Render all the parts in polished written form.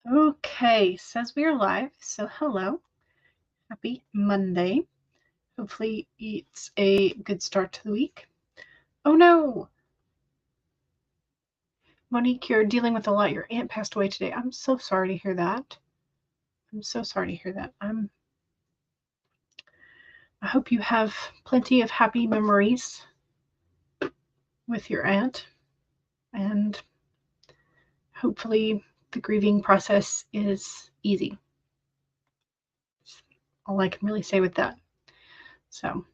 Okay, says we are live. So hello, happy Monday. Hopefully it's a good start to the week. Oh no, Monique, you're dealing with a lot. Your aunt passed away today. I'm so sorry to hear that. I'm so sorry to hear that. I hope you have plenty of happy memories with your aunt, and hopefully the grieving process is easy. That's all I can really say with that. So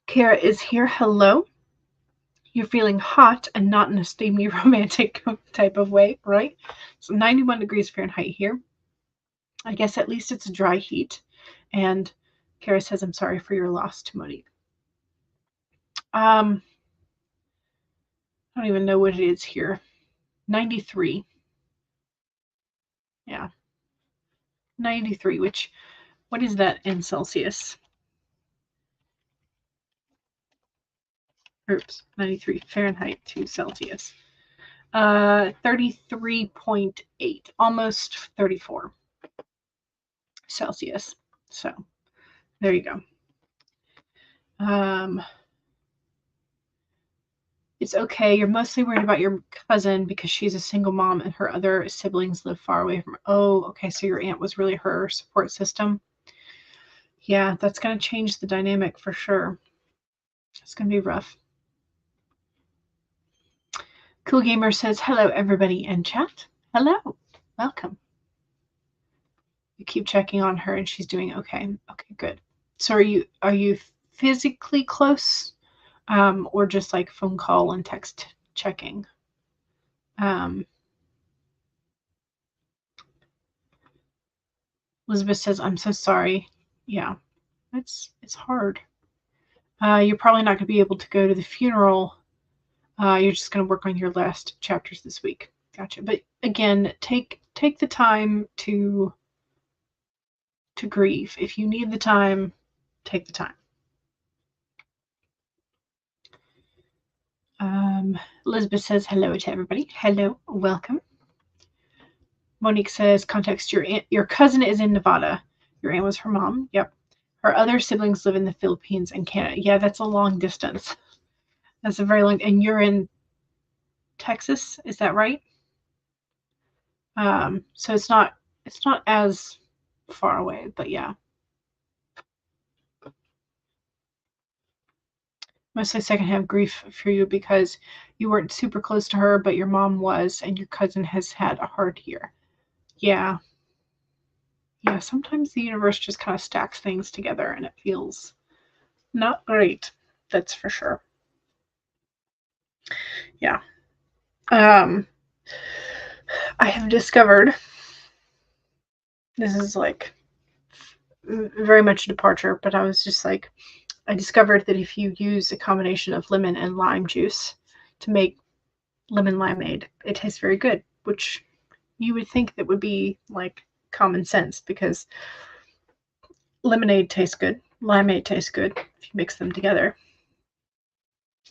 Kara is here. Hello. You're feeling hot and not in a steamy romantic type of way, right? So 91 degrees Fahrenheit here. I guess at least it's a dry heat. And Kara says, I'm sorry for your loss to Monique. I don't even know what it is here. 93. Yeah. 93, which, what is that in Celsius? Oops, 93 Fahrenheit to Celsius. 33.8, almost 34 Celsius. So there you go. It's okay. You're mostly worried about your cousin because she's a single mom and her other siblings live far away from her. Oh, okay. So your aunt was really her support system. Yeah, that's going to change the dynamic for sure. It's going to be rough. Cool Gamer says, hello, everybody in chat. Hello. Welcome. You keep checking on her and she's doing okay. Okay, good. So are you physically close or just like phone call and text checking? Elizabeth says, I'm so sorry. Yeah, it's hard. You're probably not going to be able to go to the funeral. You're just going to work on your last chapters this week. Gotcha. But again, take the time to grieve. If you need the time, take the time. Elizabeth says hello to everybody. Hello, welcome. Monique says, context, your cousin is in Nevada. Your aunt was her mom. Yep. Her other siblings live in the Philippines and Canada. Yeah, that's a long distance. That's a very long, and you're in Texas, is that right? So it's not as far away, but yeah. Mostly secondhand grief for you because you weren't super close to her, but your mom was, and your cousin has had a hard year. Yeah. Yeah, sometimes the universe just kind of stacks things together and it feels not great. That's for sure. Yeah. I have discovered, this is like very much a departure, but I was just like, I discovered that if you use a combination of lemon and lime juice to make lemon limeade, it tastes very good, which you would think that would be like common sense because lemonade tastes good, limeade tastes good if you mix them together.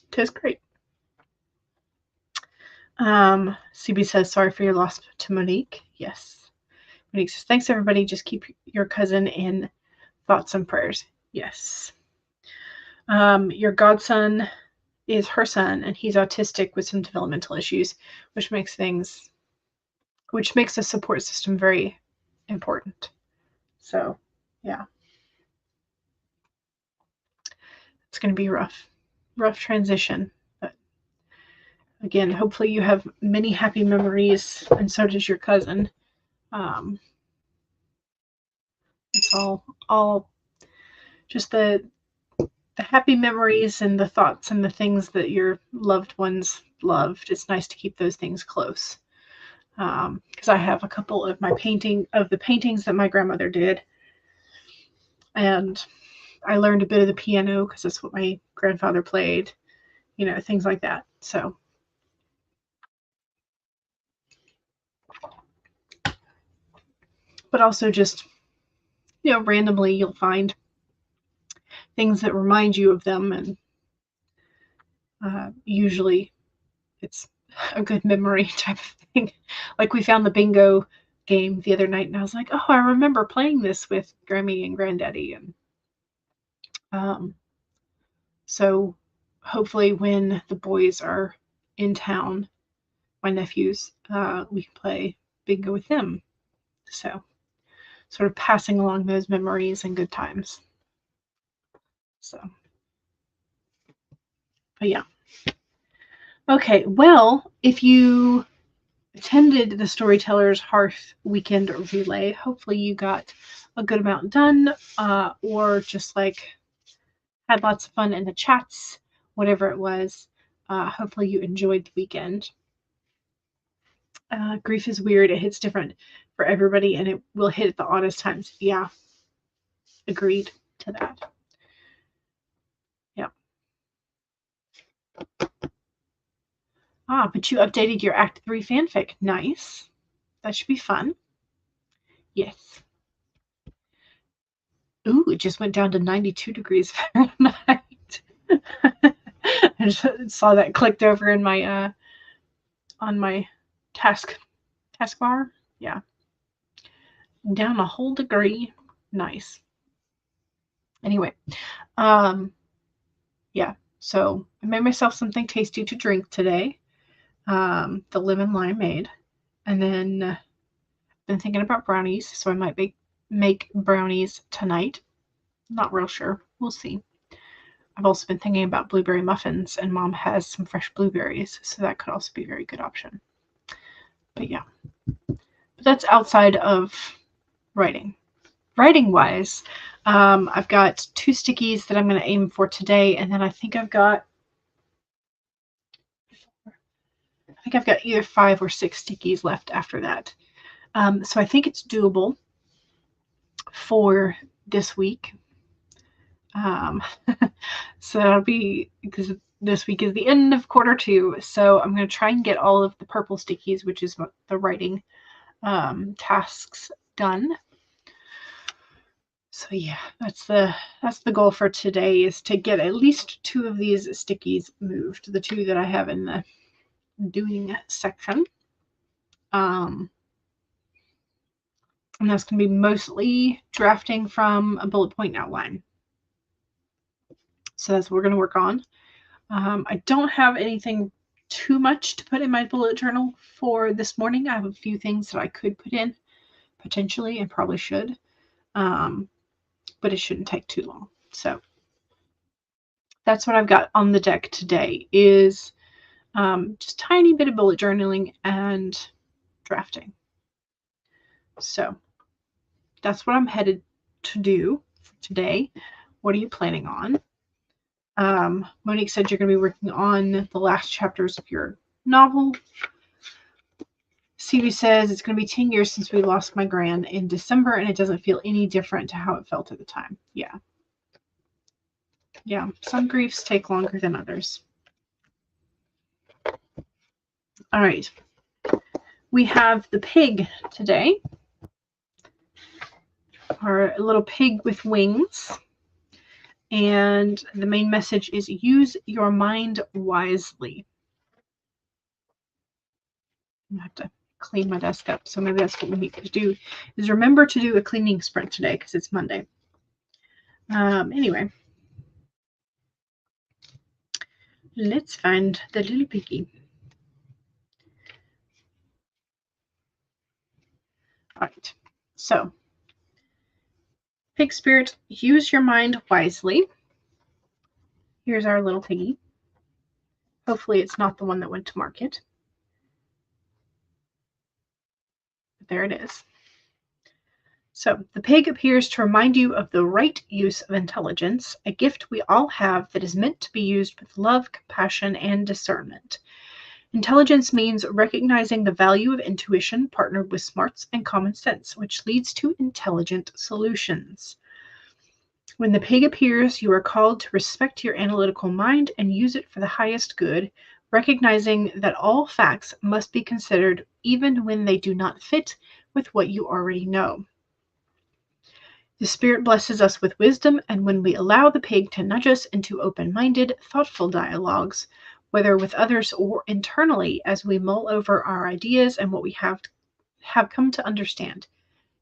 It tastes great. CB says, sorry for your loss to Monique. Yes. Monique says, thanks everybody. Just keep your cousin in thoughts and prayers. Yes. Your godson is her son, and he's autistic with some developmental issues, which makes the support system very important. So, yeah. It's going to be rough transition. But again, hopefully you have many happy memories, and so does your cousin. It's all just the happy memories and the thoughts and the things that your loved ones loved. It's nice to keep those things close. Because I have a couple of the paintings that my grandmother did, and I learned a bit of the piano because that's what my grandfather played, things like that. So, but also just, randomly you'll find things that remind you of them, and Usually it's a good memory type of thing. Like we found the bingo game the other night, and I was like, oh, I remember playing this with Grammy and Granddaddy. And so hopefully when the boys are in town, my nephews, we can play bingo with them. So sort of passing along those memories and good times. So, but yeah. Okay, well, if you attended the Storytellers Hearth Weekend Relay, hopefully you got a good amount done, or just like had lots of fun in the chats, whatever it was. Hopefully you enjoyed the weekend. Grief is weird. It hits different for everybody, and it will hit at the oddest times. Yeah, agreed to that. Yeah. But you updated your Act 3 fanfic. Nice. That should be fun. Yes. Ooh, it just went down to 92 degrees Fahrenheit. I just saw that clicked over in my on my taskbar. Yeah. Down a whole degree. Nice. Anyway, yeah. So I made myself something tasty to drink today. The lemon limeade, and then been thinking about brownies, so I might make brownies tonight. Not real sure. We'll see. I've also been thinking about blueberry muffins, and Mom has some fresh blueberries, so that could also be a very good option. But yeah, but that's outside of writing. Writing-wise, I've got 2 stickies that I'm going to aim for today, and then I think I've got either 5 or 6 stickies left after that. So I think it's doable for this week. So that'll be, because this week is the end of quarter 2, so I'm going to try and get all of the purple stickies, which is the writing tasks, done. So yeah, that's the goal for today, is to get at least 2 of these stickies moved, the 2 that I have in the doing section. And that's going to be mostly drafting from a bullet point outline. So that's what we're going to work on. I don't have anything too much to put in my bullet journal for this morning. I have a few things that I could put in potentially, and probably should, but it shouldn't take too long. So that's what I've got on the deck today, is just tiny bit of bullet journaling and drafting. So that's what I'm headed to do for today. What are you planning on? Monique said you're going to be working on the last chapters of your novel. Stevie says it's going to be 10 years since we lost my gran in December, and it doesn't feel any different to how it felt at the time. Yeah. Yeah, some griefs take longer than others. All right. We have the pig today, our little pig with wings. And the main message is use your mind wisely. I have to clean my desk up, so maybe that's what we need to do, is remember to do a cleaning sprint today, because it's Monday. Anyway, let's find the little piggy. All right, so pig spirit, use your mind wisely. Here's our little piggy. Hopefully it's not the one that went to market. But there it is. So the pig appears to remind you of the right use of intelligence, a gift we all have that is meant to be used with love, compassion, and discernment. Intelligence means recognizing the value of intuition partnered with smarts and common sense, which leads to intelligent solutions. When the pig appears, you are called to respect your analytical mind and use it for the highest good, recognizing that all facts must be considered even when they do not fit with what you already know. The Spirit blesses us with wisdom, and when we allow the pig to nudge us into open-minded, thoughtful dialogues, whether with others or internally, as we mull over our ideas and what we have come to understand.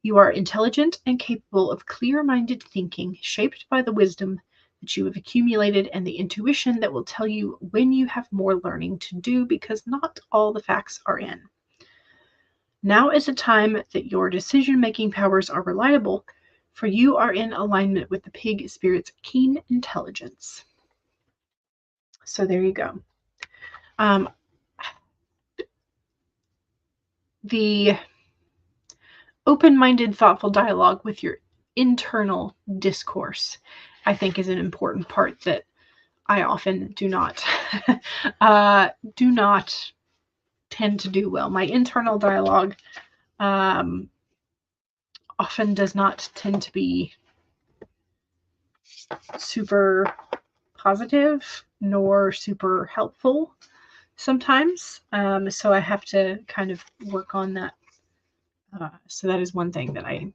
You are intelligent and capable of clear-minded thinking, shaped by the wisdom that you have accumulated and the intuition that will tell you when you have more learning to do, because not all the facts are in. Now is the time that your decision-making powers are reliable, for you are in alignment with the pig spirit's keen intelligence. So there you go. The open-minded, thoughtful dialogue with your internal discourse, I think, is an important part that I often do not tend to do well. My internal dialogue often does not tend to be super positive nor super helpful sometimes. So I have to kind of work on that. So that is one thing that I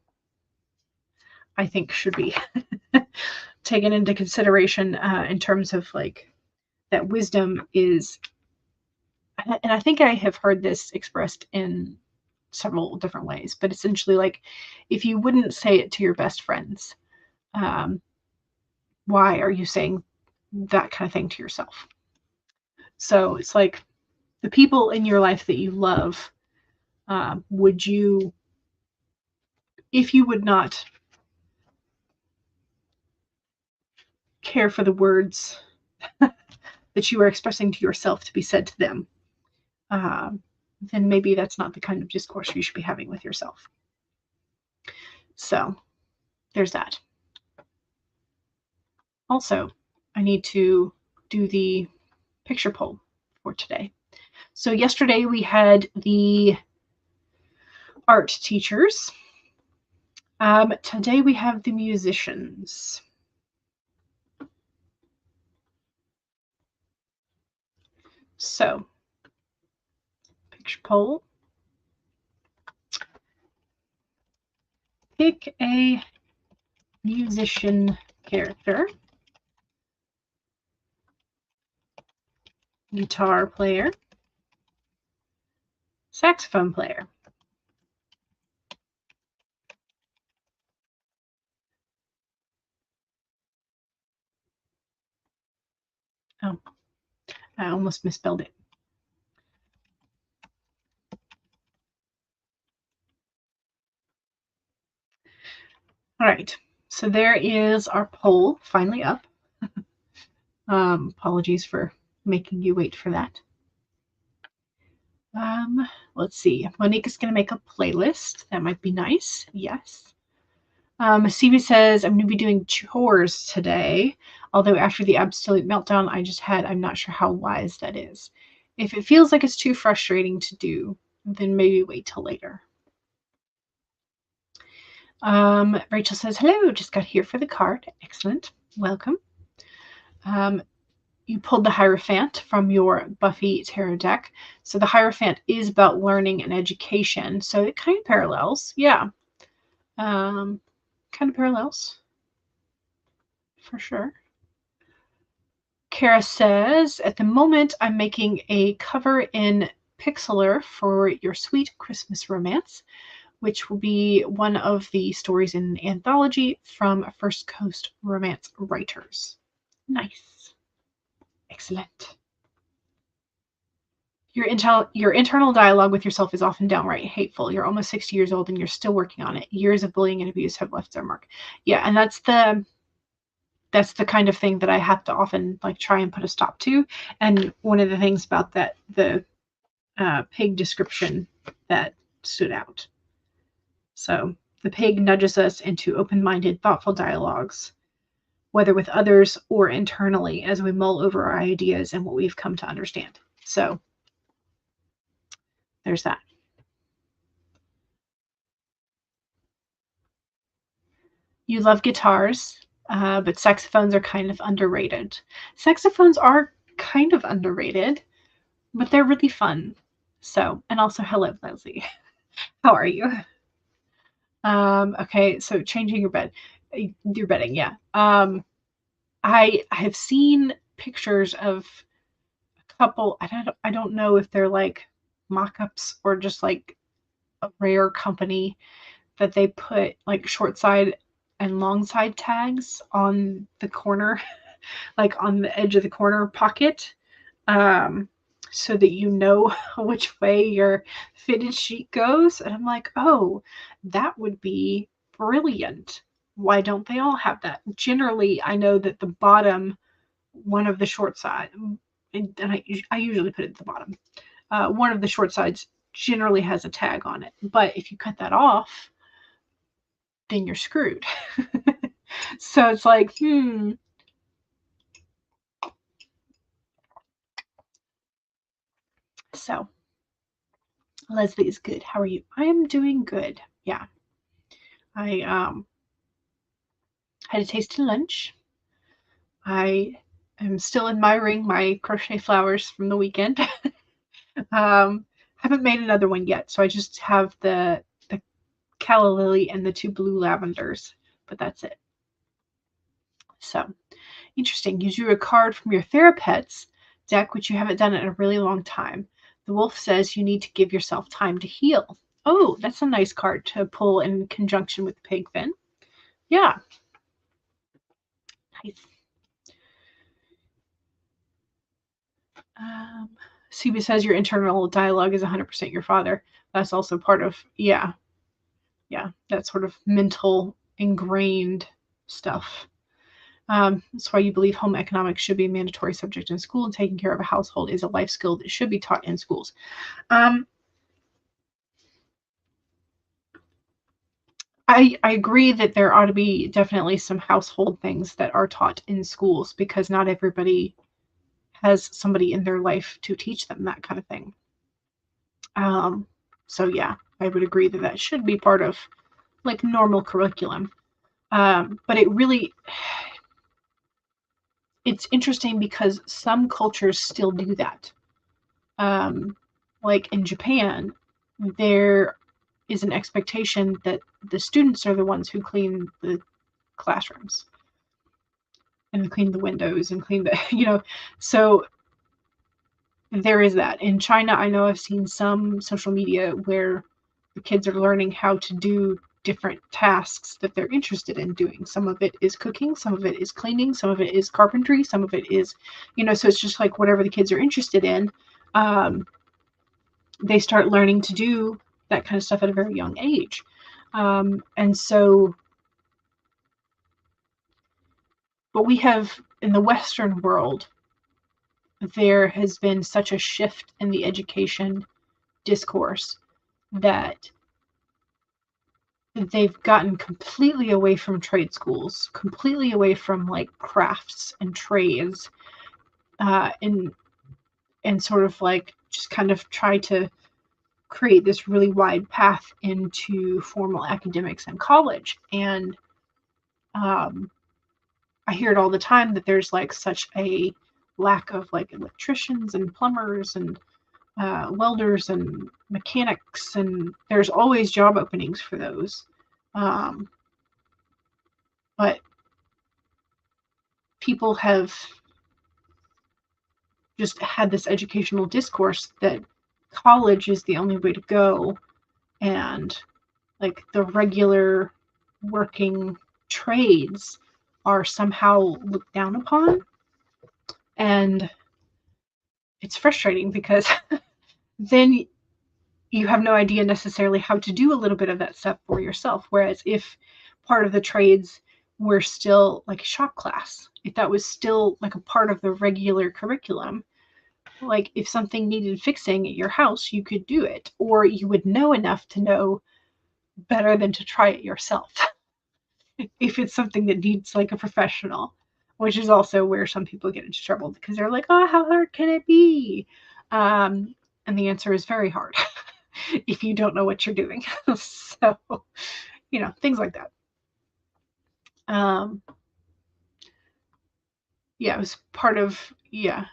think should be taken into consideration in terms of like that wisdom is, and I think I have heard this expressed in several different ways, but essentially, like, if you wouldn't say it to your best friends, why are you saying that kind of thing to yourself? So it's like the people in your life that you love, would you, if you would not care for the words that you are expressing to yourself to be said to them, then maybe that's not the kind of discourse you should be having with yourself. So there's that. Also, I need to do the picture poll for today. So yesterday we had the art teachers. Today we have the musicians. So, picture poll. Pick a musician character. Guitar player. Saxophone player. Oh, I almost misspelled it. All right, so there is our poll finally up. Apologies for making you wait for that. Let's see. Monique is going to make a playlist. That might be nice. Yes. Stevie says, I'm going to be doing chores today. Although after the absolute meltdown I just had, I'm not sure how wise that is. If it feels like it's too frustrating to do, then maybe wait till later. Rachel says, hello, just got here for the card. Excellent. Welcome. You pulled the Hierophant from your Buffy tarot deck. So the Hierophant is about learning and education. So it kind of parallels. Yeah. Kind of parallels. For sure. Kara says, at the moment, I'm making a cover in Pixlr for your sweet Christmas romance, which will be one of the stories in an anthology from First Coast Romance Writers. Nice. Excellent. Your internal dialogue with yourself is often downright hateful. You're almost 60 years old and you're still working on it. Years of bullying and abuse have left their mark. Yeah, and that's the kind of thing that I have to often like try and put a stop to. And one of the things about that, the pig description that stood out. So the pig nudges us into open-minded, thoughtful dialogues, whether with others or internally, as we mull over our ideas and what we've come to understand. So there's that. You love guitars, but saxophones are kind of underrated. Saxophones are kind of underrated, but they're really fun. So, and also hello, Leslie. How are you? Okay, so changing your bedding, yeah. I have seen pictures of a couple. I don't know if they're like mock-ups or just like a rare company that they put like short side and long side tags on the corner, like on the edge of the corner pocket, um, so that you know which way your fitted sheet goes. And I'm like, oh, that would be brilliant. Why don't they all have that? Generally, I know that the bottom one of the short side, and I usually put it at the bottom. One of the short sides generally has a tag on it, but if you cut that off, then you're screwed. So it's like, So Leslie is good. How are you? I am doing good. Yeah. I had a tasty lunch. I am still admiring my crochet flowers from the weekend. Haven't made another one yet, so I just have the calla lily and the 2 blue lavenders, but that's it. So interesting. You drew a card from your Therapets deck, which you haven't done in a really long time. The wolf says you need to give yourself time to heal. Oh, that's a nice card to pull in conjunction with the pig fin. Yeah. Nice. Suba says your internal dialogue is 100% your father. That's also part of, yeah, that sort of mental ingrained stuff. That's why you believe home economics should be a mandatory subject in school, and taking care of a household is a life skill that should be taught in schools. I agree that there ought to be definitely some household things that are taught in schools, because not everybody has somebody in their life to teach them that kind of thing. So yeah, I would agree that that should be part of like normal curriculum. But it's interesting because some cultures still do that. Like in Japan, there is an expectation that the students are the ones who clean the classrooms and clean the windows and clean the, so there is that. In China, I know I've seen some social media where the kids are learning how to do different tasks that they're interested in doing. Some of it is cooking, some of it is cleaning, some of it is carpentry, some of it is, so it's just like whatever the kids are interested in. They start learning to do that kind of stuff at a very young age. And so, but we have in the Western world, there has been such a shift in the education discourse that they've gotten completely away from trade schools, completely away from like crafts and trades, and sort of like just kind of try to create this really wide path into formal academics and college. And I hear it all the time that there's like such a lack of like electricians and plumbers and welders and mechanics, and there's always job openings for those. But people have just had this educational discourse that college is the only way to go, and like the regular working trades are somehow looked down upon. And it's frustrating because then you have no idea necessarily how to do a little bit of that stuff for yourself. Whereas if part of the trades were still like a shop class, if that was still like a part of the regular curriculum, like if something needed fixing at your house, you could do it, or you would know enough to know better than to try it yourself. If it's something that needs like a professional, which is also where some people get into trouble because they're like, oh, how hard can it be? And the answer is very hard if you don't know what you're doing. So, things like that. Yeah, it was part of the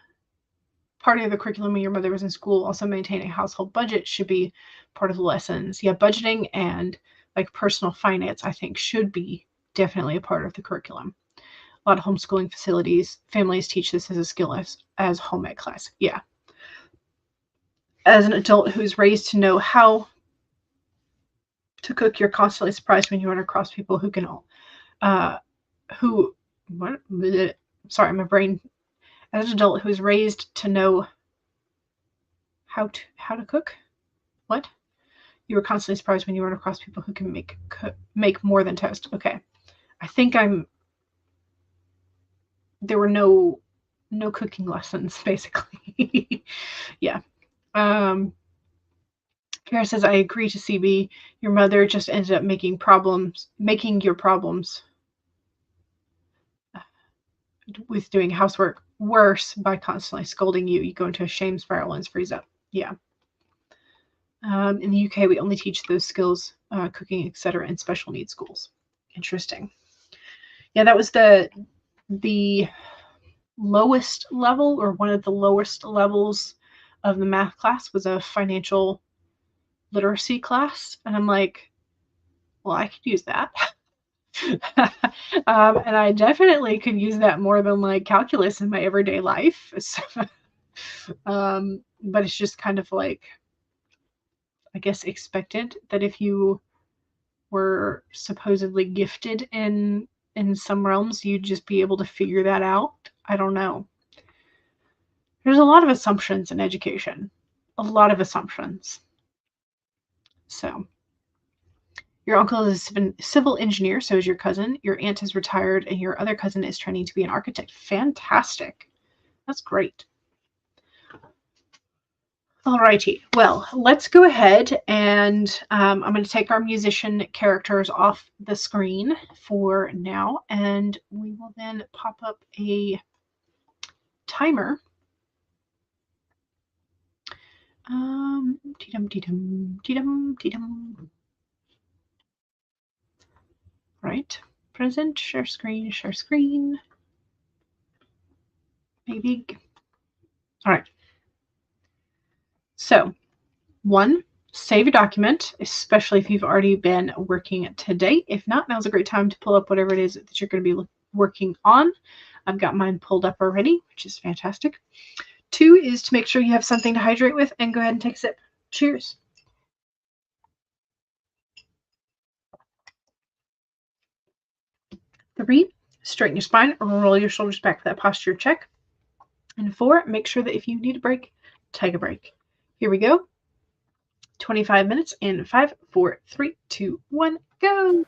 curriculum when your mother was in school. Also, maintaining a household budget should be part of the lessons. Yeah, budgeting and like personal finance, I think should be definitely a part of the curriculum. A lot of homeschooling families teach this as a skill as home ec class. Yeah. As an adult who's raised to know how to cook, you're constantly surprised when you run across people who can, sorry, my brain. As an adult who's raised to know how to cook, what? You were constantly surprised when you run across people who can make more than toast. Okay, I think there were no cooking lessons basically. Yeah. Kara says, I agree to CB. Your mother just ended up making your problems with doing housework worse by constantly scolding you. You go into a shame spiral and freeze up. Yeah. In the UK, we only teach those skills, cooking, etc., in special needs schools. Interesting. Yeah, that was the lowest level, or one of the lowest levels of the math class, was a financial literacy class. And I'm like, well, I could use that. And I definitely could use that more than like calculus in my everyday life. So, but it's just kind of like, I guess, expected that if you were supposedly gifted in some realms, you'd just be able to figure that out. I don't know. There's a lot of assumptions in education. A lot of assumptions. So, your uncle is a civil engineer, so is your cousin. Your aunt is retired, and your other cousin is training to be an architect. Fantastic. That's great. Alrighty, well, let's go ahead and I'm going to take our musician characters off the screen for now, and we will then pop up a timer. Right, present, share screen, maybe. All right. So, 1, save a document, especially if you've already been working to date. If not, now's a great time to pull up whatever it is that you're going to be working on. I've got mine pulled up already, which is fantastic. 2 is to make sure you have something to hydrate with, and go ahead and take a sip. Cheers. Three, straighten your spine, roll your shoulders back for that posture check. And 4, make sure that if you need a break, take a break. Here we go. 25 minutes in 5, 4, 3, 2, 1, go.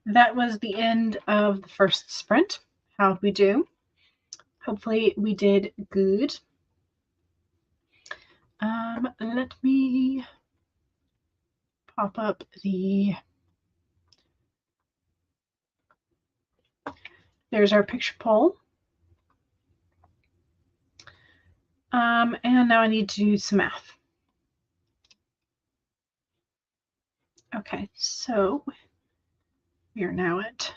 that was the end of the first sprint. How'd we do? Hopefully we did good. Let me pop up there's our picture poll. And now I need to do some math. Okay, so we are now at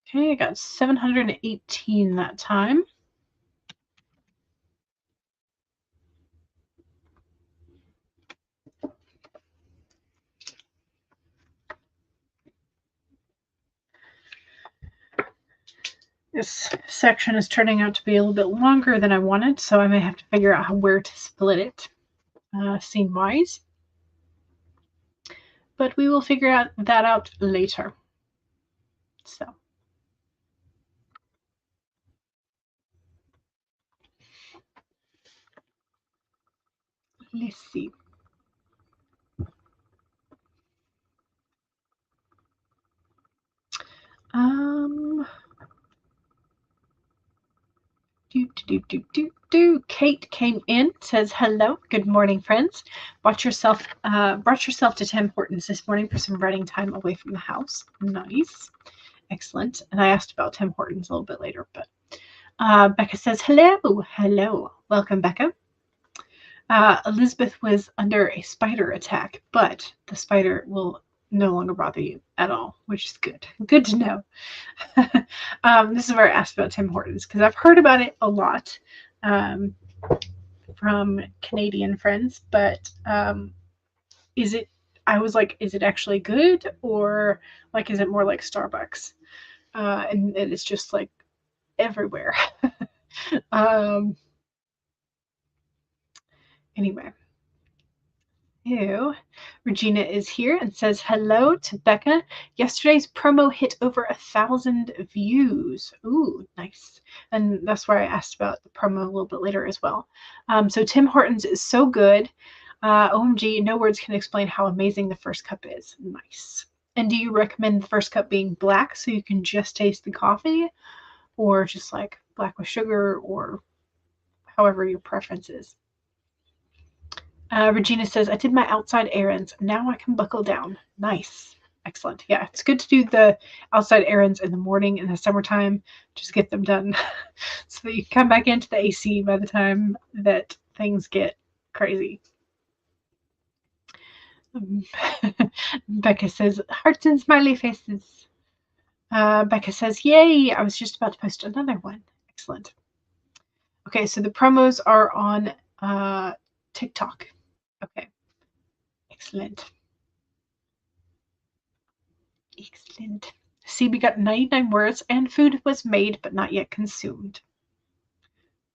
okay, I got 718 that time. This section is turning out to be a little bit longer than I wanted, so I may have to figure out where to split it scene-wise. But we will figure that out later. So. Let's see. Kate came in, says hello, good morning, friends. Brought yourself to Tim Hortons this morning for some writing time away from the house. Nice, excellent. And I asked about Tim Hortons a little bit later, but Becca says hello, welcome, Becca. Elizabeth was under a spider attack, but the spider will no longer bother you at all, which is good. Good to know. This is where I asked about Tim Hortons because I've heard about it a lot from Canadian friends, but is it actually good, or like is it more like Starbucks? And it is just like everywhere. Anyway. Ew. Regina is here and says hello to Becca. Yesterday's promo hit over 1,000 views. Ooh, nice. And that's where I asked about the promo a little bit later as well. So Tim Hortons is so good. OMG, no words can explain how amazing the first cup is. Nice. And do you recommend the first cup being black so you can just taste the coffee, or just like black with sugar, or however your preference is? Regina says, I did my outside errands. Now I can buckle down. Nice. Excellent. Yeah, it's good to do the outside errands in the morning in the summertime. Just get them done so that you can come back into the AC by the time that things get crazy. Becca says, hearts and smiley faces. Becca says, yay, I was just about to post another one. Excellent. Okay, so the promos are on TikTok. Okay. Excellent. Excellent. See, we got 99 words and food was made but not yet consumed.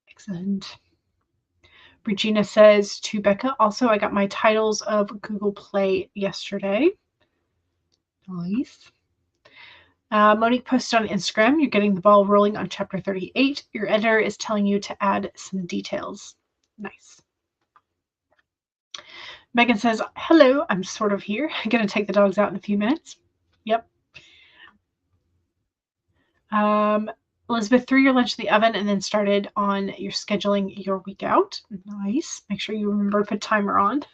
Excellent. Regina says to Becca, also, I got my titles of Google Play yesterday. Nice. Monique posted on Instagram, you're getting the ball rolling on chapter 38. Your editor is telling you to add some details. Nice. Megan says, hello, I'm sort of here. I'm going to take the dogs out in a few minutes. Yep. Elizabeth threw your lunch in the oven and then started on your scheduling your week out. Nice. Make sure you remember to put timer on.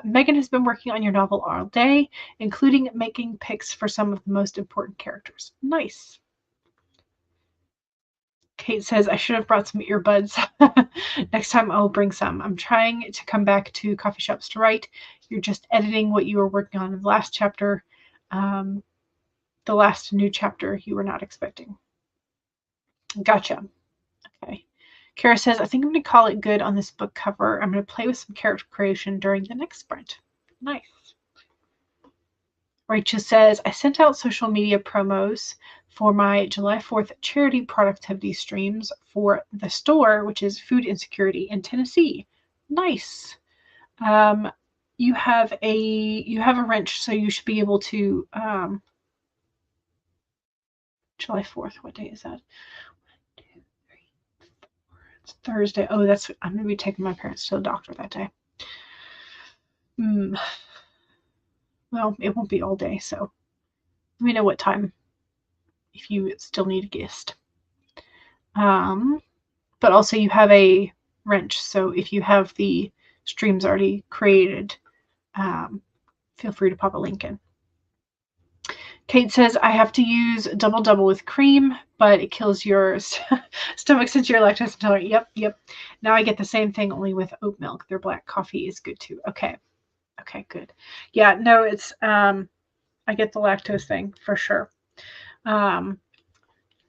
Megan has been working on your novel all day, including making picks for some of the most important characters. Nice. Kate says, I should have brought some earbuds. Next time I'll bring some. I'm trying to come back to coffee shops to write. You're just editing what you were working on in the last chapter. The last new chapter you were not expecting. Gotcha. Okay. Kara says, I think I'm going to call it good on this book cover. I'm going to play with some character creation during the next sprint. Nice. Rachel says, I sent out social media promos for my July 4th charity productivity streams for the store, which is Food Insecurity in Tennessee. Nice. You have a wrench, so you should be able to July 4th. What day is that? 1, 2, 3, 4. It's Thursday. Oh, I'm going to be taking my parents to the doctor that day. Well, it won't be all day, so let me know what time if you still need a guest. But also you have a wrench, so if you have the streams already created, feel free to pop a link in. Kate says, I have to use double with cream, but it kills your stomach since you're lactose intolerant. Yep. Now I get the same thing, only with oat milk. Their black coffee is good too. Okay, good. Yeah, no, it's, I get the lactose thing for sure.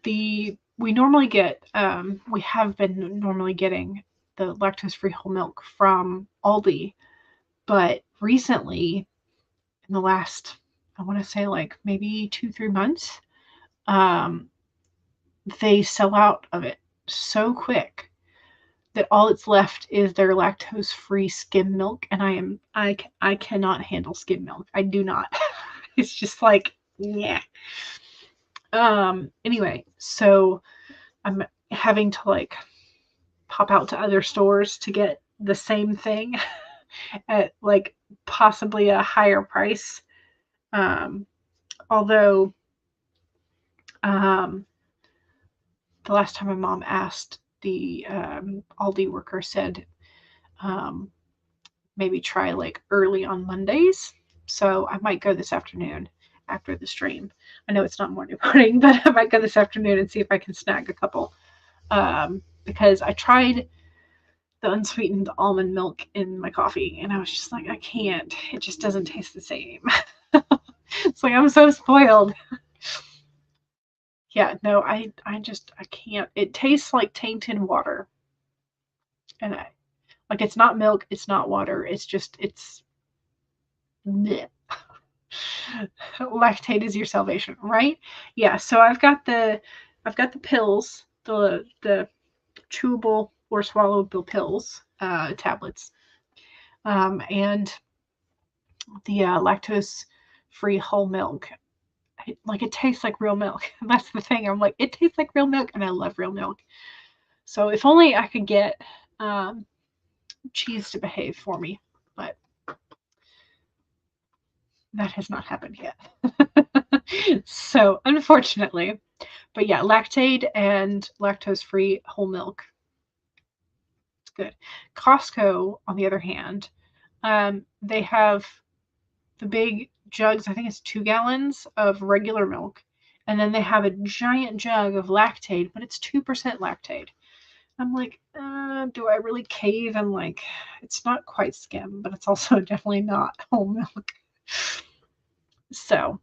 We normally get, we have been normally getting the lactose-free whole milk from Aldi, but recently, in the last, I want to say like maybe 2-3 months, they sell out of it so quick that all it's left is their lactose-free skim milk, and I cannot handle skim milk. I do not. It's just like, yeah. Anyway, so I'm having to like pop out to other stores to get the same thing at like possibly a higher price. Although the last time my mom asked, the Aldi worker said maybe try like early on Mondays. So I might go this afternoon after the stream. I know it's not morning, but I might go this afternoon and see if I can snag a couple. Because I tried the unsweetened almond milk in my coffee, and I was just like, I can't. It just doesn't taste the same. It's like, I'm so spoiled. Yeah, no, I can't. It tastes like tainted water. And like, it's not milk, it's not water. It's just, it's bleh. Lactate is your salvation, right? Yeah, so I've got the pills, the chewable or swallowable pills, tablets, and the lactose-free whole milk. It tastes like real milk. That's the thing. I'm like, it tastes like real milk, and I love real milk. So if only I could get cheese to behave for me, but that has not happened yet. So unfortunately, but yeah, Lactaid and lactose-free whole milk. It's good. Costco, on the other hand, they have the big jugs, I think it's 2 gallons of regular milk, and then they have a giant jug of Lactaid, but it's 2% Lactaid. I'm like, do I really cave? And like, it's not quite skim, but it's also definitely not whole milk. So,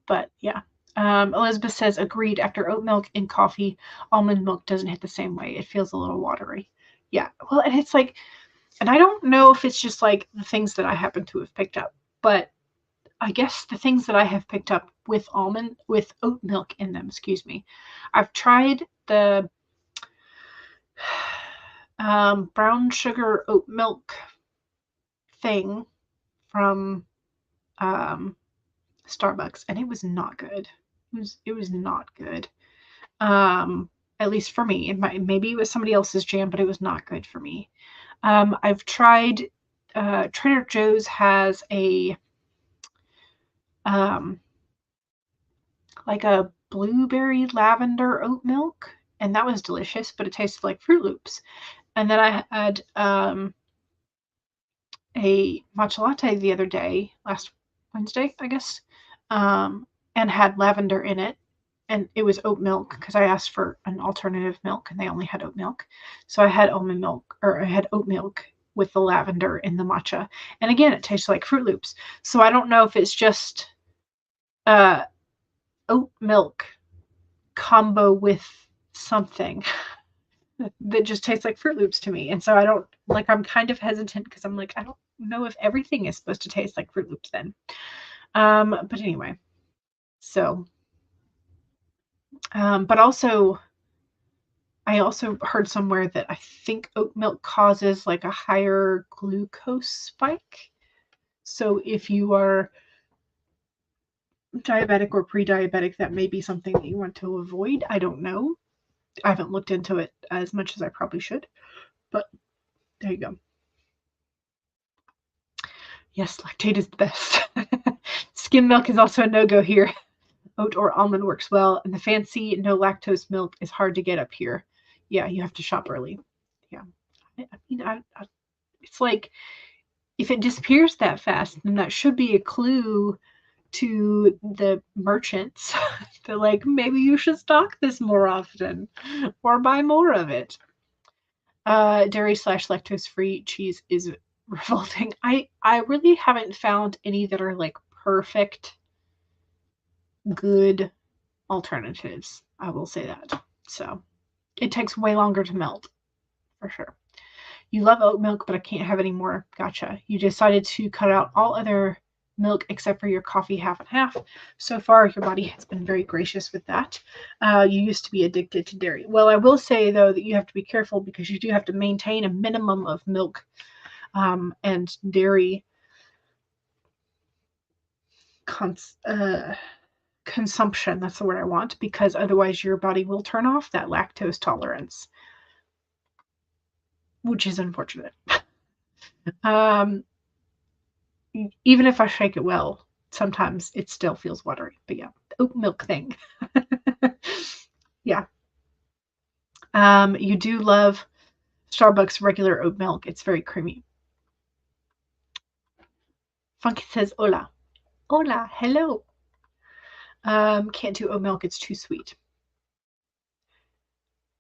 but yeah. Elizabeth says, agreed, after oat milk and coffee, almond milk doesn't hit the same way. It feels a little watery. Yeah, well, and it's like, and I don't know if it's just like the things that I happen to have picked up, but I guess the things that I have picked up with oat milk in them, excuse me. I've tried the brown sugar oat milk thing from Starbucks, and it was not good. It was not good. At least for me. Maybe it was somebody else's jam, but it was not good for me. I've tried, Trader Joe's has a like a blueberry lavender oat milk, and that was delicious, but it tasted like Fruit Loops. And then I had a matcha latte the other day, last Wednesday, I guess, and had lavender in it. And it was oat milk because I asked for an alternative milk and they only had oat milk. So I had almond milk, or I had oat milk with the lavender in the matcha. And again, it tastes like Fruit Loops. So I don't know if it's just oat milk combo with something that just tastes like Fruit Loops to me. And so I don't, like, I'm kind of hesitant because I'm like, I don't know if everything is supposed to taste like Fruit Loops then. But anyway, so, but also, I also heard somewhere that I think oat milk causes like a higher glucose spike. So if you are diabetic or pre-diabetic, that may be something that you want to avoid. I don't know. I haven't looked into it as much as I probably should, but there you go. Yes, lactate is the best. Skim milk is also a no-go here. Oat or almond works well, and the fancy no lactose milk is hard to get up here. Yeah, you have to shop early. Yeah, I mean, it's like if it disappears that fast, then that should be a clue to the merchants that like maybe you should stock this more often or buy more of it. Dairy / lactose free cheese is revolting. I really haven't found any that are like perfect good alternatives. I will say that. So it takes way longer to melt for sure. You love oat milk, but I can't have any more. Gotcha. You decided to cut out all other milk except for your coffee half and half. So far, your body has been very gracious with that. You used to be addicted to dairy. Well, I will say, though, that you have to be careful because you do have to maintain a minimum of milk and dairy consumption. That's the word I want, because otherwise your body will turn off that lactose tolerance, which is unfortunate. Even if I shake it well, sometimes it still feels watery. But yeah, the oat milk thing. Yeah. You do love Starbucks regular oat milk. It's very creamy. Funky says, hola. Hola, hello. Can't do oat milk. It's too sweet.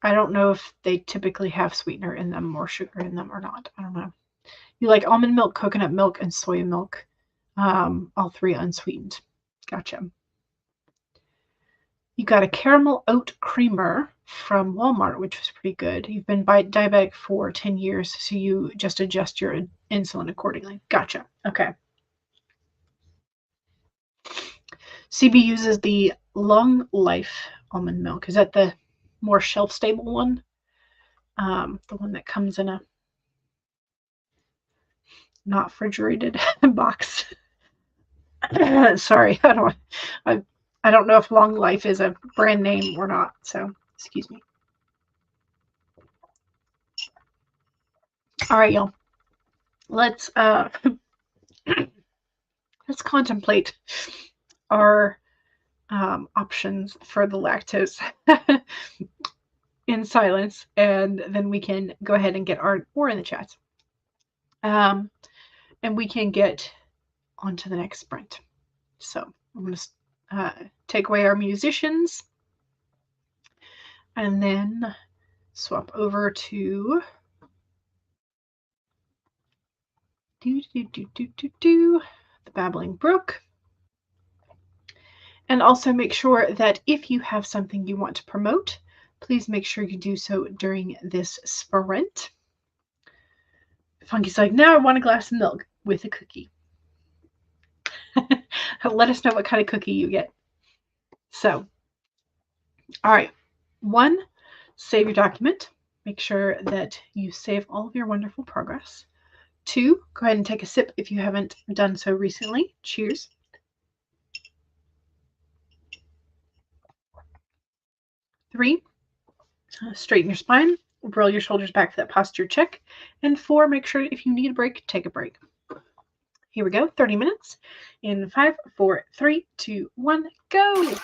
I don't know if they typically have sweetener in them or sugar in them or not. I don't know. You like almond milk, coconut milk, and soy milk. All three unsweetened. Gotcha. You got a caramel oat creamer from Walmart, which was pretty good. You've been diabetic for 10 years, so you just adjust your insulin accordingly. Gotcha. Okay. CB uses the Long Life almond milk. Is that the more shelf-stable one? The one that comes in a not refrigerated box. Sorry, I don't know if Long Life is a brand name or not, so excuse me. All right, y'all. Let's contemplate our options for the lactose in silence, and then we can go ahead and get our or in the chat, and we can get on to the next sprint. So I'm going to take away our musicians and then swap over to the Babbling Brook. And also make sure that if you have something you want to promote, please make sure you do so during this sprint. Funky's like, now I want a glass of milk with a cookie. Let us know what kind of cookie you get. So, all right. 1, save your document. Make sure that you save all of your wonderful progress. 2, go ahead and take a sip if you haven't done so recently. Cheers. 3, straighten your spine. Roll your shoulders back for that posture check. And 4, make sure if you need a break, take a break. Here we go, 30 minutes. In 5, 4, 3, 2, 1, go.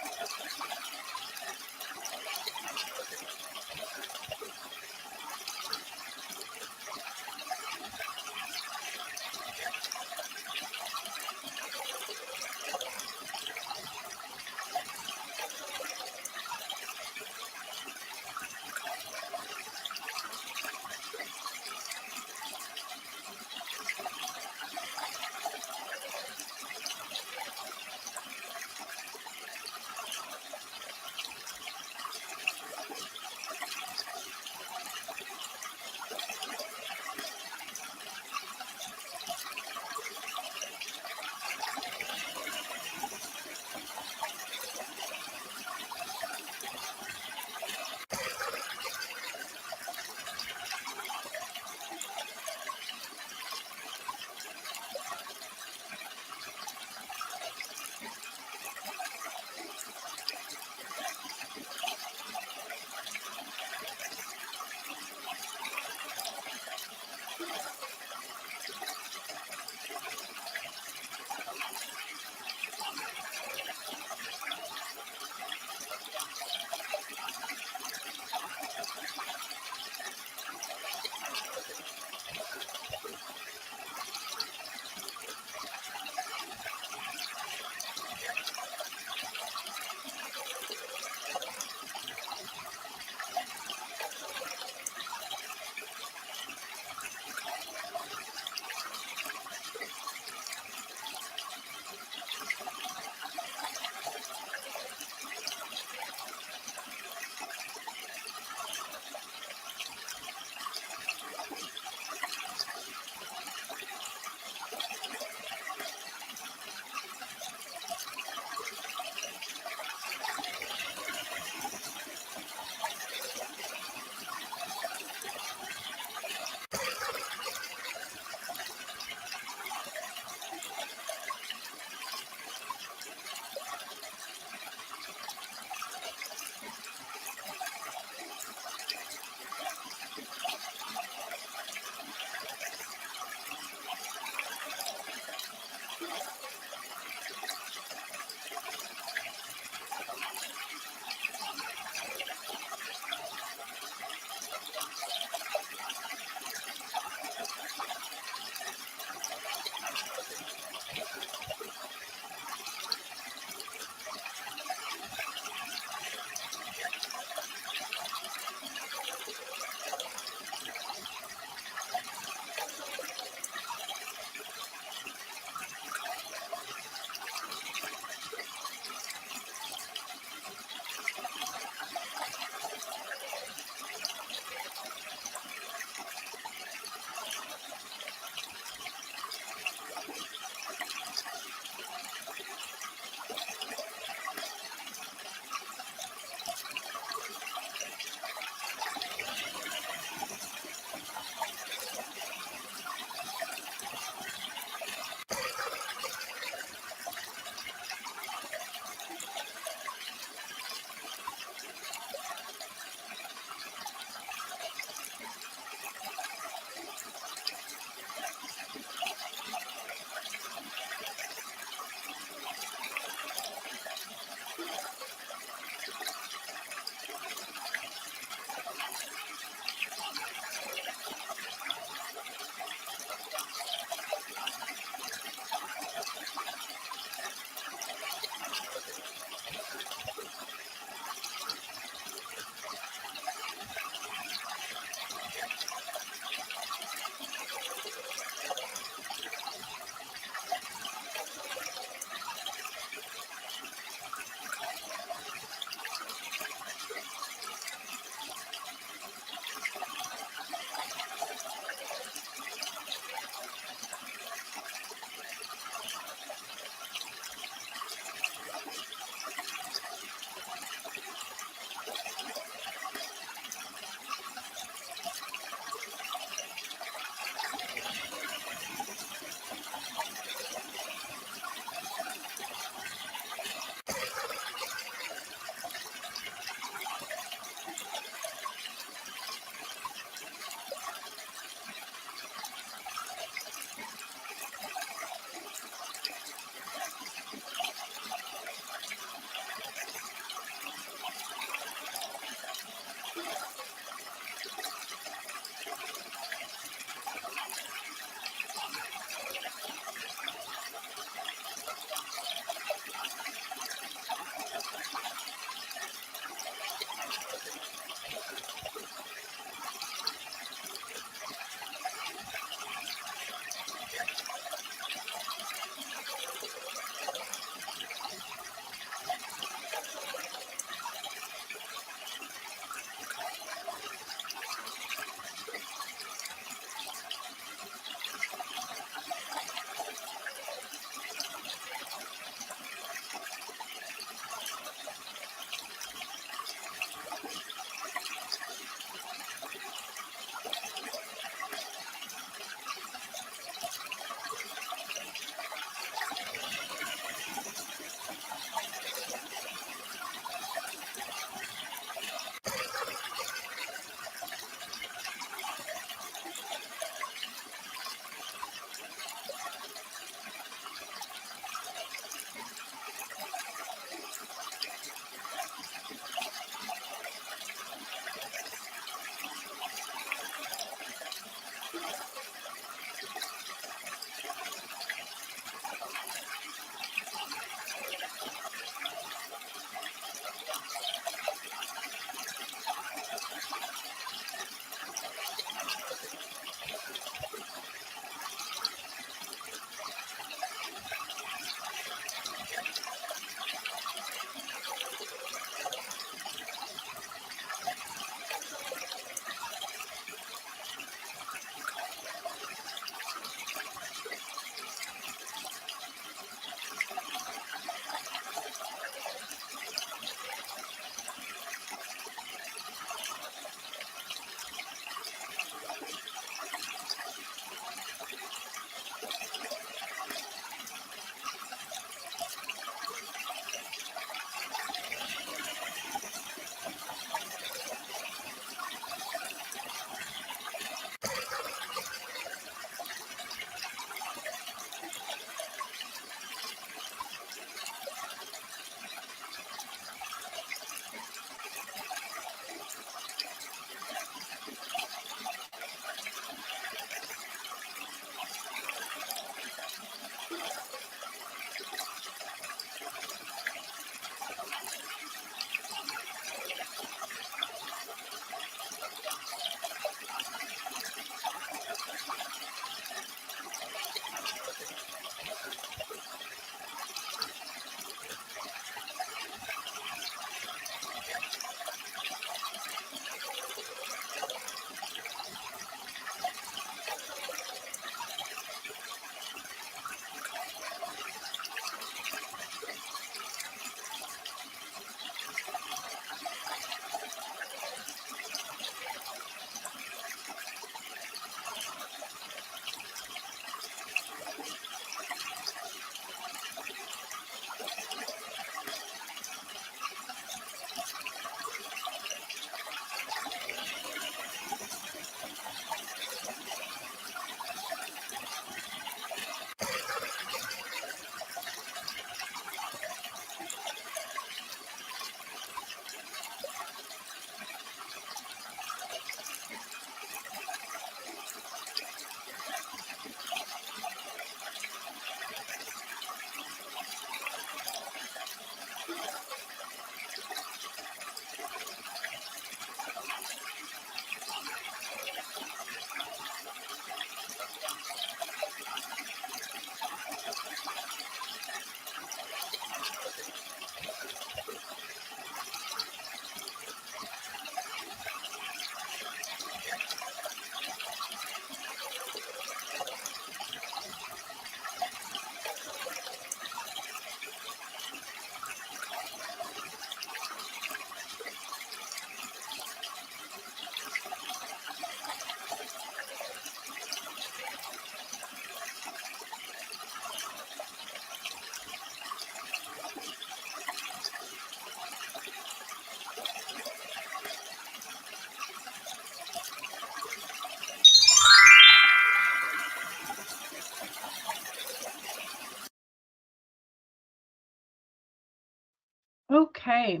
Okay.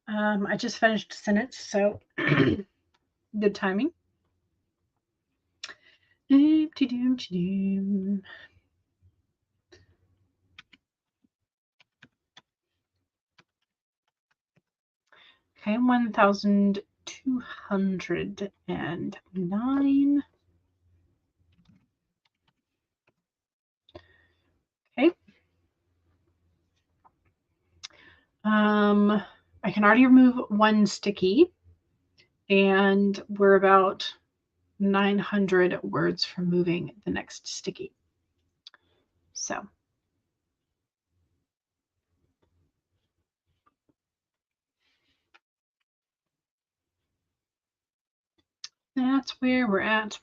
I just finished a sentence, so good timing. Okay, 1,209. Okay. I can already remove one sticky, and we're about 900 words from moving the next sticky. So that's where we're at.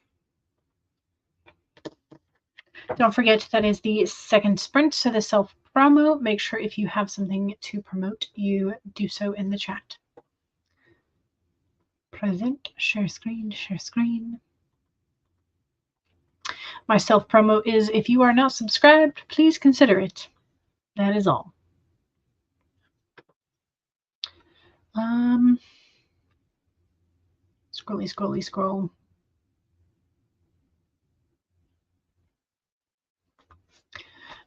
Don't forget that is the second sprint, so the self-promo. Make sure if you have something to promote, you do so in the chat. Present, share screen, share screen. My self-promo is, if you are not subscribed, please consider it. That is all. Scrolly, scrolly, scroll.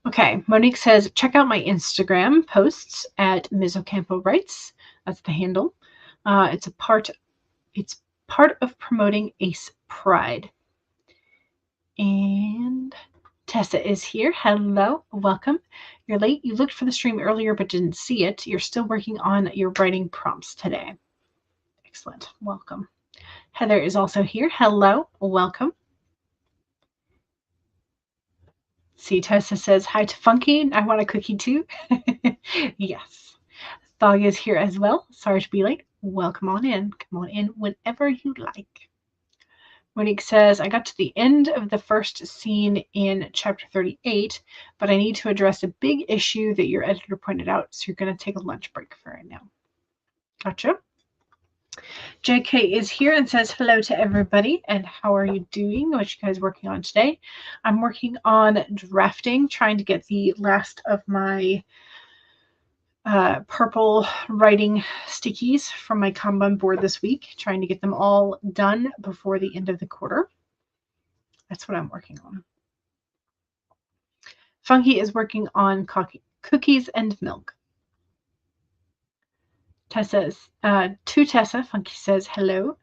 Okay, Monique says, check out my Instagram posts at Ms. Ocampo Writes. That's the handle. It's part of promoting Ace Pride. And Tessa is here. Hello, welcome. You're late. You looked for the stream earlier but didn't see it. You're still working on your writing prompts today. Excellent. Welcome. Heather is also here. Hello, welcome. See, Tessa says, hi to Funky. I want a cookie too. Yes. Thog is here as well. Sorry to be late. Welcome on in. Come on in whenever you like. Monique says, I got to the end of the first scene in chapter 38, but I need to address a big issue that your editor pointed out, so you're going to take a lunch break for right now. Gotcha. JK is here and says hello to everybody, and how are you doing? What you guys working on today? I'm working on drafting, trying to get the last of my purple writing stickies from my Kanban board this week, trying to get them all done before the end of the quarter. That's what I'm working on. Funky is working on cookies and milk. Tessa's to Tessa, Funky says hello.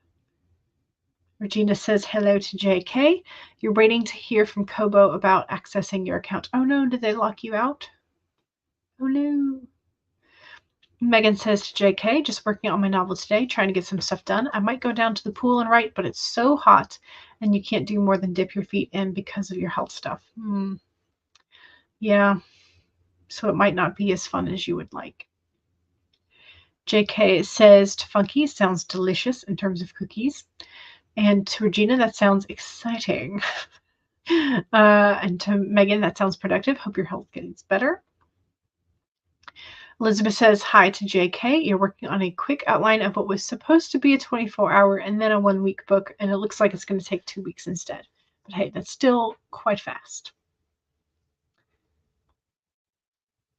Regina says hello to JK. You're waiting to hear from Kobo about accessing your account. Oh no, did they lock you out? Oh no. Megan says to JK, just working on my novel today, trying to get some stuff done. I might go down to the pool and write, but it's so hot and you can't do more than dip your feet in because of your health stuff. Yeah, so it might not be as fun as you would like. JK says to Funky, sounds delicious in terms of cookies. And to Regina, that sounds exciting. And to Megan, that sounds productive. Hope your health gets better. Elizabeth says hi to JK. You're working on a quick outline of what was supposed to be a 24-hour and then a 1-week book, and it looks like it's going to take 2 weeks instead. But hey, that's still quite fast.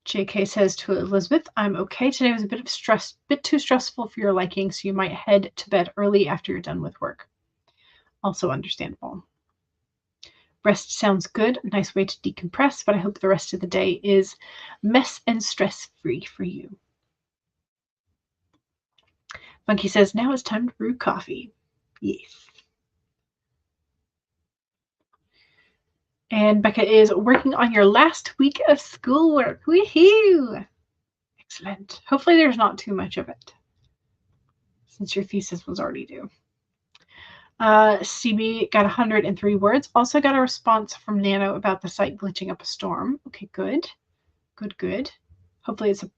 JK says to Elizabeth, I'm okay. Today was a bit too stressful for your liking, so you might head to bed early after you're done with work. Also understandable. Rest sounds good. Nice way to decompress, but I hope the rest of the day is mess and stress-free for you. Funky says, now it's time to brew coffee. Yes. And Becca is working on your last week of schoolwork. Woohoo! Excellent. Hopefully there's not too much of it, since your thesis was already due. CB got 103 words. Also got a response from Nano about the site glitching up a storm. Okay, good. Good, good. Hopefully it's a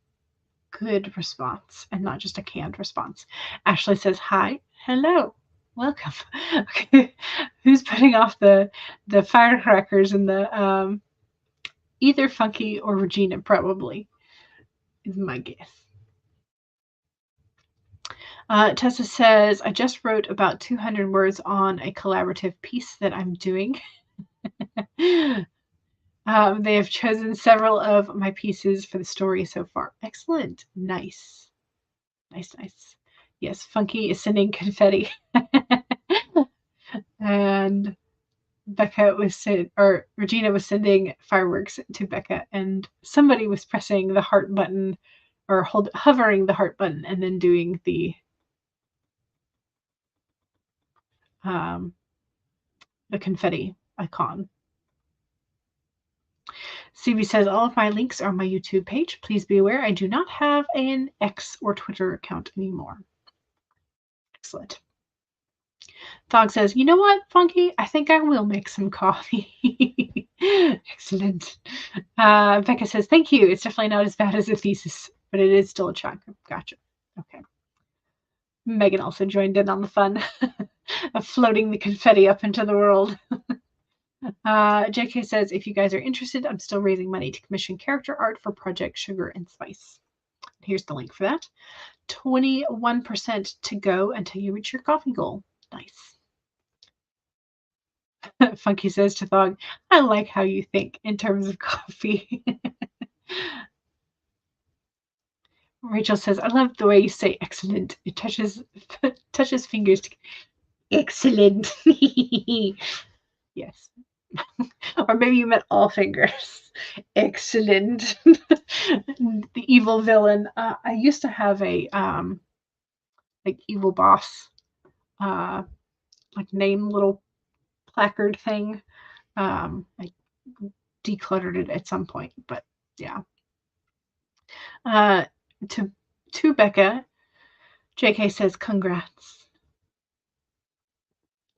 good response and not just a canned response. Ashley says, hi. Hello. Welcome. Okay. Who's putting off the firecrackers in the either Funky or Regina, probably, is my guess. Tessa says, I just wrote about 200 words on a collaborative piece that I'm doing. They have chosen several of my pieces for the story so far. Excellent. Nice. Nice, nice. Yes, Funky is sending confetti. And Becca was Regina was sending fireworks to Becca, and somebody was pressing the heart button or hovering the heart button and then doing the confetti icon. CB says, all of my links are on my YouTube page. Please be aware I do not have an X or Twitter account anymore. Excellent. Thog says, you know what, Funky? I think I will make some coffee. Excellent. Becca says, thank you. It's definitely not as bad as a thesis, but it is still a chunk. Gotcha. Okay. Megan also joined in on the fun of floating the confetti up into the world. JK says, if you guys are interested, I'm still raising money to commission character art for Project Sugar and Spice. Here's the link for that. 21% to go until you reach your coffee goal. Nice. Funky says to Thog, I like how you think in terms of coffee. Rachel says, I love the way you say excellent. It touches fingers. Excellent. Yes. Or maybe you meant all fingers. Excellent. The evil villain. I used to have a like evil boss like name little placard thing. I decluttered it at some point, but yeah. To Becca, JK says congrats.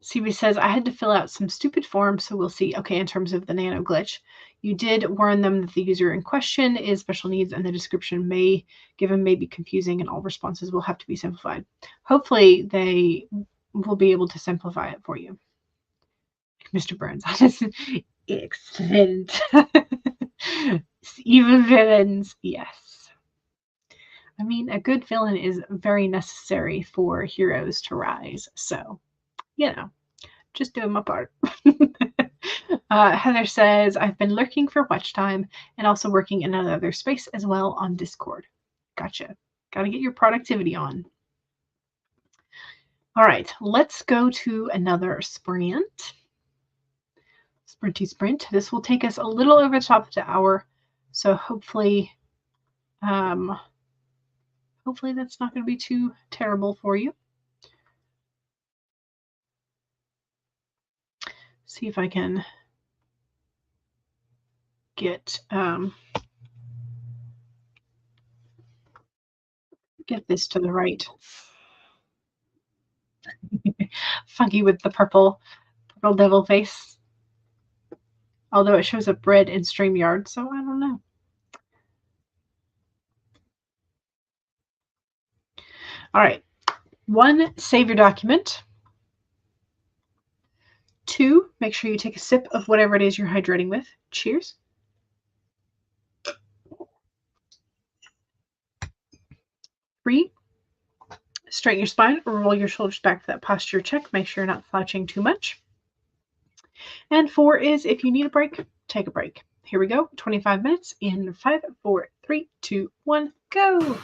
CB says, I had to fill out some stupid forms, so we'll see. Okay, in terms of the nano glitch, you did warn them that the user in question is special needs and the description may be confusing and all responses will have to be simplified. Hopefully they will be able to simplify it for you. Mr. Burns. Excellent. Evil villains, yes. I mean, a good villain is very necessary for heroes to rise, so, you know. Just doing my part. Heather says, I've been lurking for watch time and also working in another space as well on Discord. Gotcha. Got to get your productivity on. All right, let's go to another sprint. Sprinty sprint. This will take us a little over the top of the hour, so hopefully that's not going to be too terrible for you. See if I can get this to the right. Funky with the purple devil face. Although it shows up red in StreamYard, so I don't know. All right. 1, save your document. 2, make sure you take a sip of whatever it is you're hydrating with. Cheers. 3, straighten your spine, roll your shoulders back for that posture check. Make sure you're not slouching too much. And 4 is if you need a break, take a break. Here we go. 25 minutes in 5, 4, 3, 2, 1, go.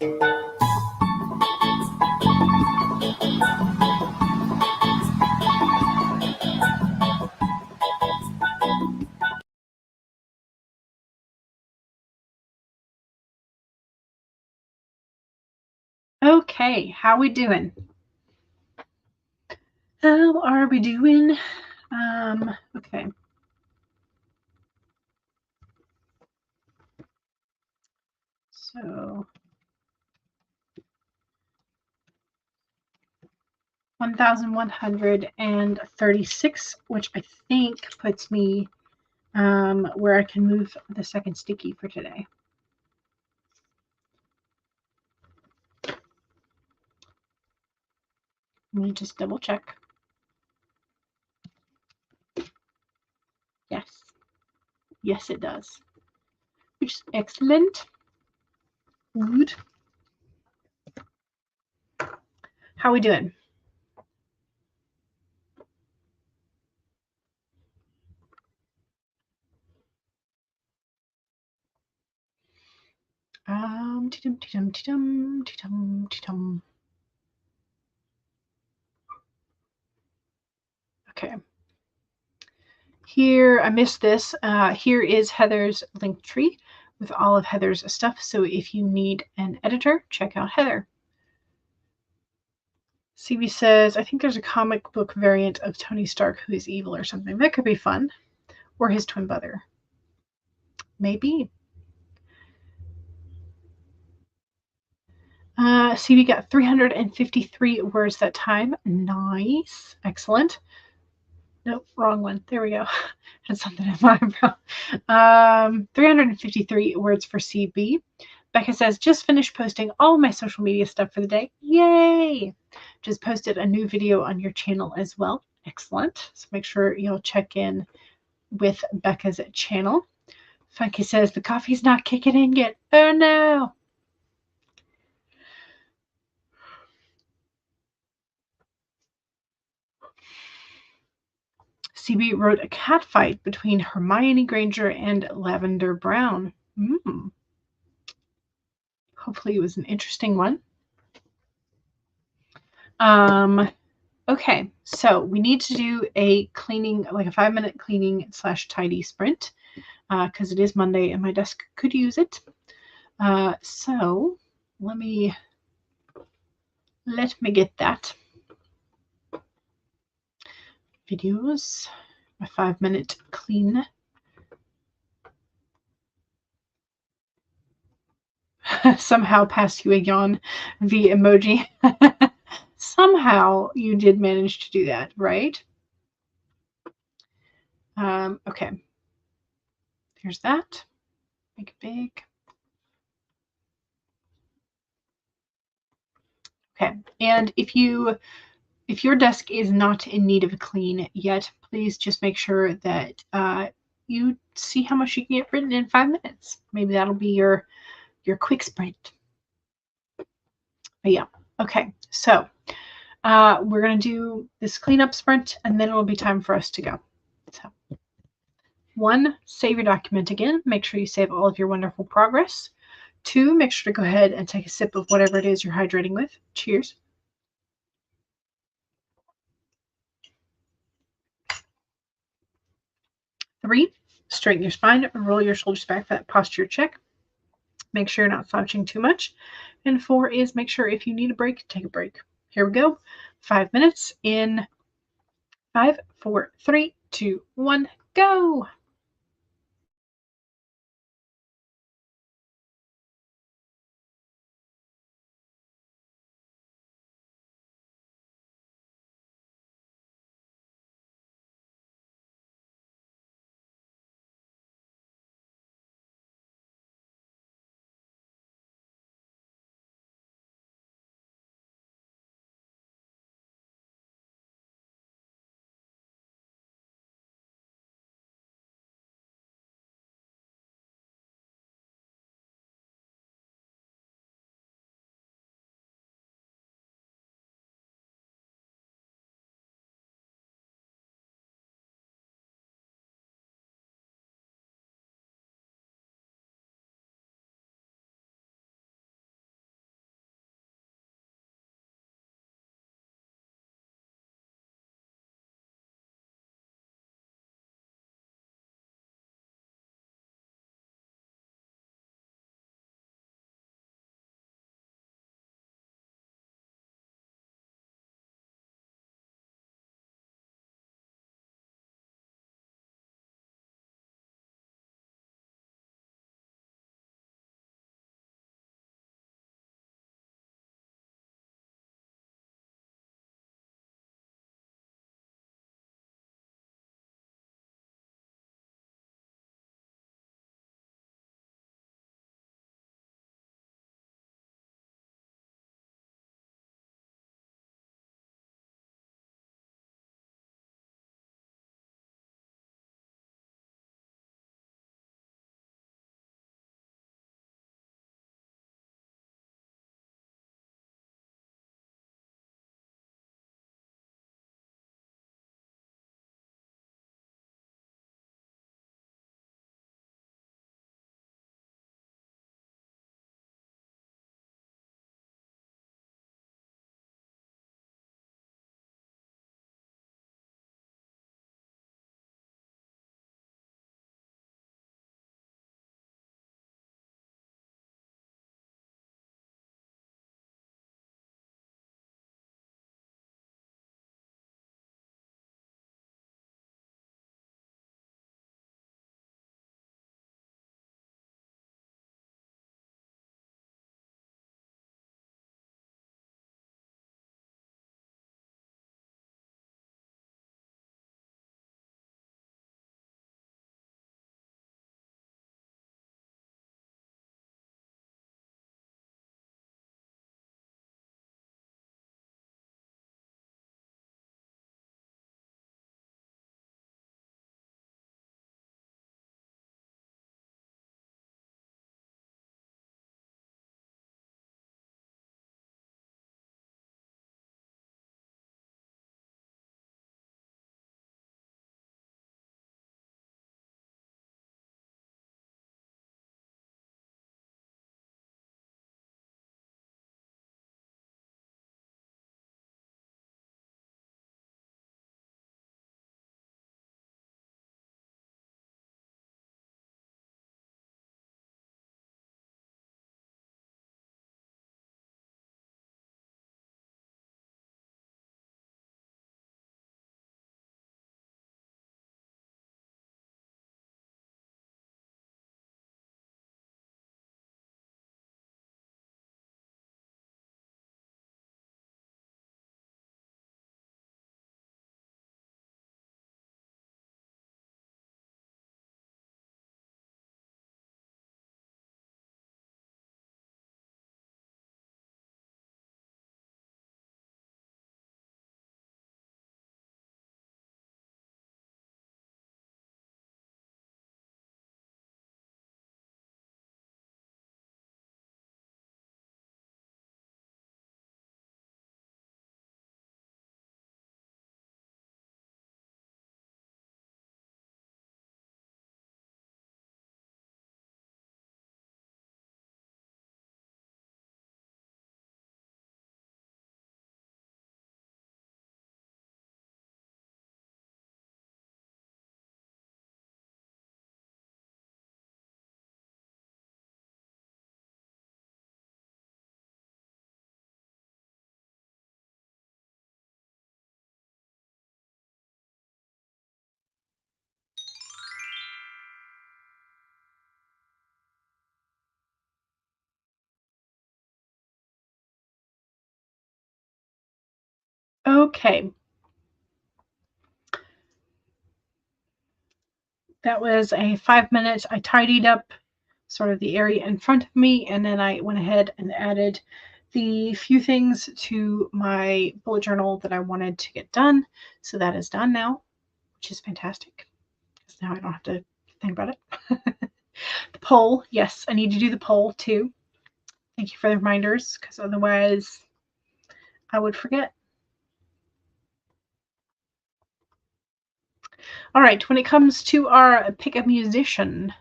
Okay, how we doing? How are we doing? Okay. So 1,136, which I think puts me where I can move the second sticky for today. Let me just double check. Yes. Yes, it does. Which is excellent. Good. How we doing? Okay. Here, I missed this. Here is Heather's link tree with all of Heather's stuff. So if you need an editor, check out Heather. CB says, I think there's a comic book variant of Tony Stark who is evil or something. That could be fun. Or his twin brother. Maybe. CB got 353 words that time. Nice. Excellent. Nope, wrong one. There we go. Had something in my eyebrow. 353 words for CB. Becca says, just finished posting all my social media stuff for the day. Yay! Just posted a new video on your channel as well. Excellent. So make sure you'll check in with Becca's channel. Funky says, the coffee's not kicking in yet. Oh no! CB wrote a cat fight between Hermione Granger and Lavender Brown. Hopefully it was an interesting one. Okay, so we need to do a cleaning, like a 5-minute cleaning / tidy sprint, because it is Monday and my desk could use it. So let me get that. Videos, my 5-minute clean. Somehow passed you a yawn via emoji. Somehow you did manage to do that, right? Okay. Here's that. Make it big. Okay. And if your desk is not in need of a clean yet, please just make sure that you see how much you can get written in 5 minutes. Maybe that'll be your quick sprint. But yeah. Okay. So we're going to do this cleanup sprint, and then it'll be time for us to go. So 1, save your document again. Make sure you save all of your wonderful progress. 2, make sure to go ahead and take a sip of whatever it is you're hydrating with. Cheers. 3, straighten your spine, roll your shoulders back for that posture check. Make sure you're not slouching too much. And 4 is make sure if you need a break, take a break. Here we go. 5 minutes in 5, 4, 3, 2, 1, go. Okay. That was a 5 minutes. I tidied up sort of the area in front of me, and then I went ahead and added the few things to my bullet journal that I wanted to get done. So that is done now, which is fantastic, because now I don't have to think about it. The poll, yes, I need to do the poll too. Thank you for the reminders, because otherwise I would forget. All right, when it comes to our pick a musician,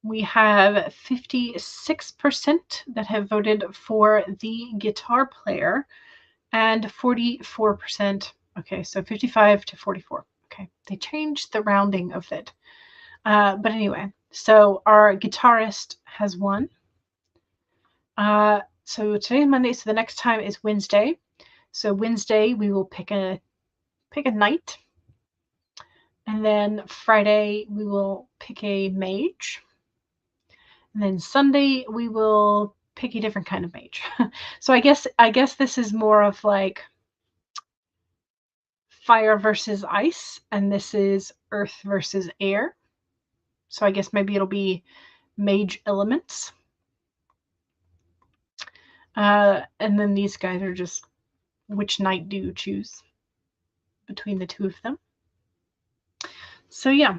we have 56% that have voted for the guitar player and 44%. Okay, so 55 to 44. Okay, they changed the rounding of it. But anyway, so our guitarist has won. So today's Monday, so the next time is Wednesday. So Wednesday we will pick a knight. And then Friday we will pick a mage. And then Sunday we will pick a different kind of mage. So I guess this is more of like fire versus ice, and this is earth versus air. So I guess maybe it'll be mage elements. And then these guys are just which knight do you choose between the two of them. So yeah.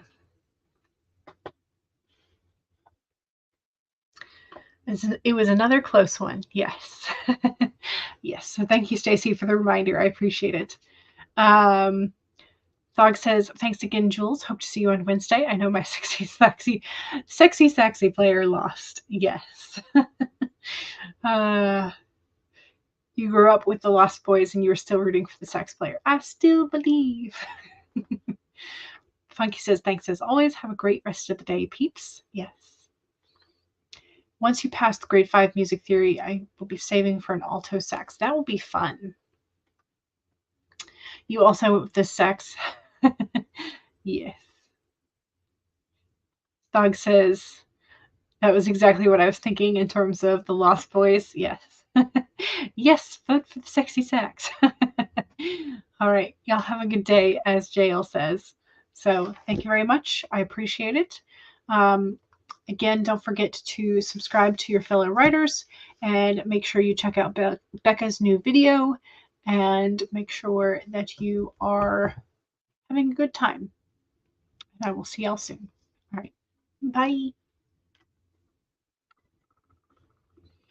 It was another close one. Yes. Yes. So thank you, Stacy, for the reminder. I appreciate it. Thog says, thanks again, Jules. Hope to see you on Wednesday. I know my sexy saxy player lost. Yes. You grew up with the Lost Boys and you were still rooting for the sax player. I still believe. Funky says, thanks as always. Have a great rest of the day, peeps. Yes. Once you pass the grade 5 music theory, I will be saving for an alto sax. That will be fun. You also the sax. Yes. Dog says, that was exactly what I was thinking in terms of the Lost Boys. Yes. Yes, vote for the sexy sax. All right. Y'all have a good day, as JL says. So thank you very much. I appreciate it. Again, don't forget to subscribe to your fellow writers and make sure you check out Becca's new video and make sure that you are having a good time. And I will see y'all soon. All right. Bye.